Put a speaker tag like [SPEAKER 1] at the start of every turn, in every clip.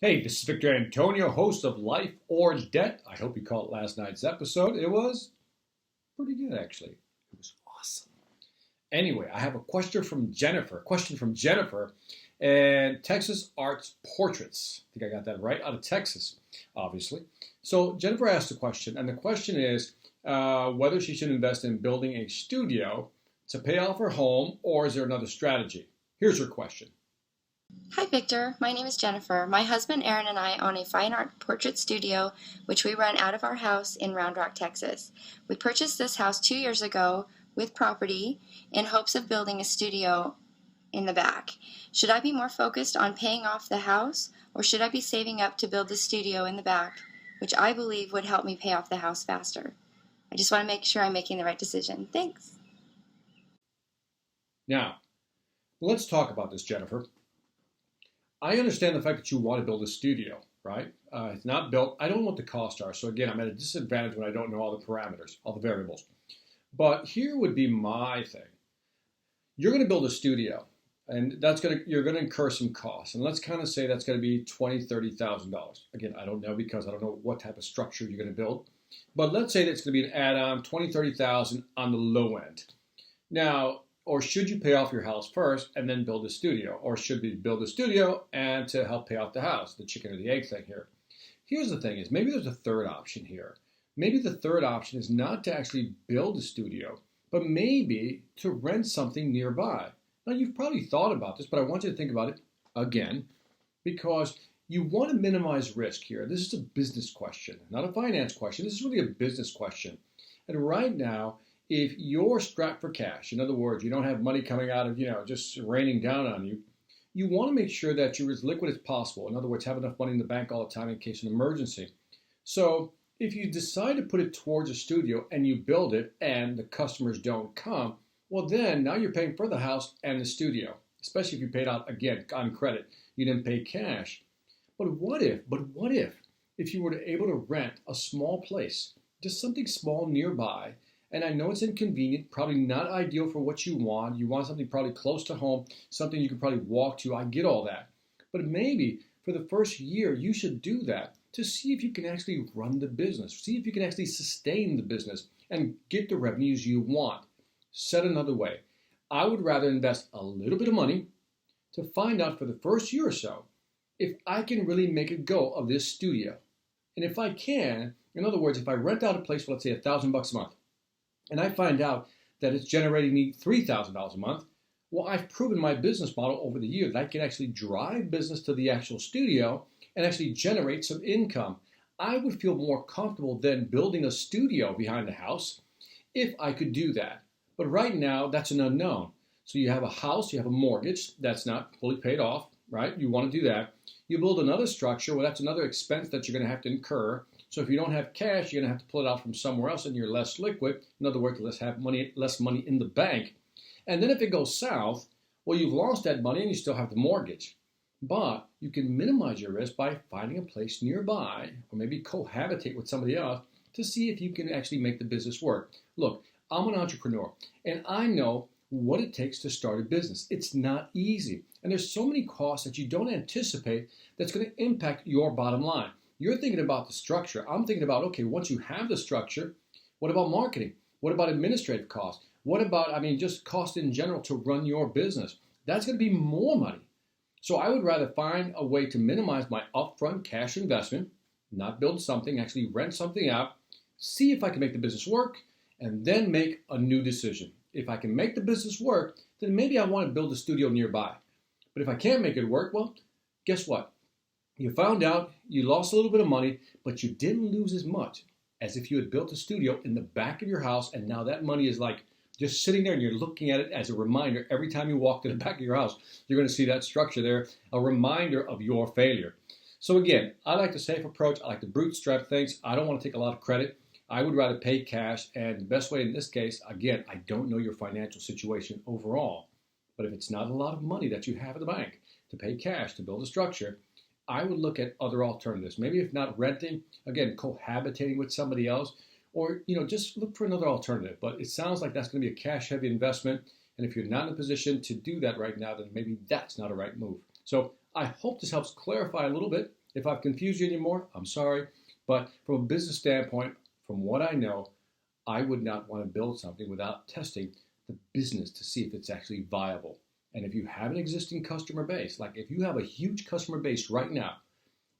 [SPEAKER 1] Hey, this is Victor Antonio, host of Life or Debt. I hope you caught last night's episode. It was pretty good, actually. It was awesome. Anyway, I have a question from Jennifer. And Texas Arts Portraits. I think I got that right, out of Texas, obviously. So Jennifer asked a question, and the question is whether she should invest in building a studio to pay off her home, or is there another strategy? Here's her question.
[SPEAKER 2] Hi, Victor. My name is Jennifer. My husband Aaron and I own a fine art portrait studio, which we run out of our house in Round Rock, Texas. We purchased this house 2 years ago with property in hopes of building a studio in the back. Should I be more focused on paying off the house, or should I be saving up to build the studio in the back, which I believe would help me pay off the house faster? I just want to make sure I'm making the right decision. Thanks.
[SPEAKER 1] Now, let's talk about this, Jennifer. I understand the fact that you want to build a studio, right? It's not built. I don't know what the costs are. So again, I'm at a disadvantage when I don't know all the parameters, all the variables. But here would be my thing. You're going to build a studio, and you're going to incur some costs. And let's kind of say that's going to be $20,000, $30,000. Again, I don't know because I don't know what type of structure you're going to build. But let's say that's going to be an add-on, 20, 30,000 on the low end. Now, or should you pay off your house first and then build a studio? Or should we build a studio and to help pay off the house? The chicken or the egg thing here. Here's the thing is maybe there's a third option here. Maybe the third option is not to actually build a studio, but maybe to rent something nearby. Now you've probably thought about this, but I want you to think about it again because you want to minimize risk here. This is a business question, not a finance question. This is really a business question. And right now, if you're strapped for cash, in other words, you don't have money coming out of, just raining down on you, you want to make sure that you're as liquid as possible. In other words, have enough money in the bank all the time in case of an emergency. So if you decide to put it towards a studio and you build it and the customers don't come, well then now you're paying for the house and the studio, especially if you paid out again on credit. You didn't pay cash. But what if you were able to rent a small place, just something small nearby, and I know it's inconvenient, probably not ideal for what you want. You want something probably close to home, something you can probably walk to. I get all that. But maybe for the first year, you should do that to see if you can actually run the business, see if you can actually sustain the business and get the revenues you want. Said another way, I would rather invest a little bit of money to find out for the first year or so if I can really make a go of this studio. And if I can, in other words, if I rent out a place for, let's say, $1,000 a month, and I find out that it's generating me $3,000 a month, well, I've proven my business model over the years that I can actually drive business to the actual studio and actually generate some income. I would feel more comfortable than building a studio behind the house if I could do that. But right now, that's an unknown. So you have a house, you have a mortgage that's not fully paid off, right? You want to do that. You build another structure, well, that's another expense that you're going to have to incur. So if you don't have cash, you're going to have to pull it out from somewhere else and you're less liquid. In other words, less money in the bank. And then if it goes south, well, you've lost that money and you still have the mortgage. But you can minimize your risk by finding a place nearby or maybe cohabitate with somebody else to see if you can actually make the business work. Look, I'm an entrepreneur and I know what it takes to start a business. It's not easy. And there's so many costs that you don't anticipate that's going to impact your bottom line. You're thinking about the structure. I'm thinking about, okay, once you have the structure, what about marketing? What about administrative costs? What about, just cost in general to run your business? That's going to be more money. So I would rather find a way to minimize my upfront cash investment, not build something, actually rent something out, see if I can make the business work, and then make a new decision. If I can make the business work, then maybe I want to build a studio nearby. But if I can't make it work, well, guess what? You found out you lost a little bit of money, but you didn't lose as much as if you had built a studio in the back of your house, and now that money is like just sitting there and you're looking at it as a reminder every time you walk to the back of your house. You're going to see that structure there, a reminder of your failure. So again, I like the safe approach. I like the bootstrap things. I don't want to take a lot of credit. I would rather pay cash, and the best way in this case, again, I don't know your financial situation overall, but if it's not a lot of money that you have in the bank to pay cash to build a structure, I would look at other alternatives. Maybe if not renting, again, cohabitating with somebody else, or just look for another alternative. But it sounds like that's going to be a cash-heavy investment, and if you're not in a position to do that right now, then maybe that's not a right move. So I hope this helps clarify a little bit. If I've confused you anymore, I'm sorry. But from a business standpoint, from what I know, I would not want to build something without testing the business to see if it's actually viable. And if you have an existing customer base, like if you have a huge customer base right now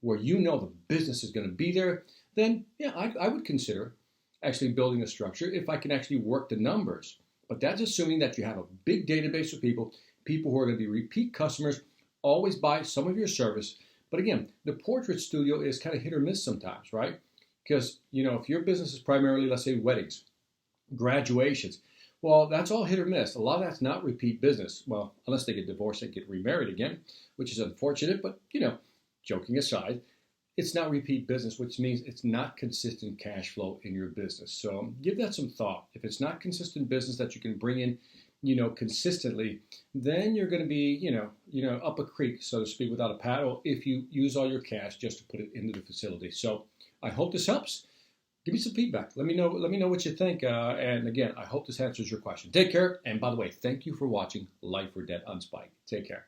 [SPEAKER 1] where you know the business is going to be there, then yeah, I would consider actually building a structure if I can actually work the numbers. But that's assuming that you have a big database of people who are going to be repeat customers, always buy some of your service. But again, the portrait studio is kind of hit or miss sometimes, right? Because, if your business is primarily, let's say, weddings, graduations, well, that's all hit or miss. A lot of that's not repeat business. Well, unless they get divorced and get remarried again, which is unfortunate, but, joking aside, it's not repeat business, which means it's not consistent cash flow in your business. So give that some thought. If it's not consistent business that you can bring in, consistently, then you're going to be, up a creek, so to speak, without a paddle if you use all your cash just to put it into the facility. So I hope this helps. Give me some feedback. Let me know what you think. And again, I hope this answers your question. Take care. And by the way, thank you for watching Life or Debt Unspiked. Take care.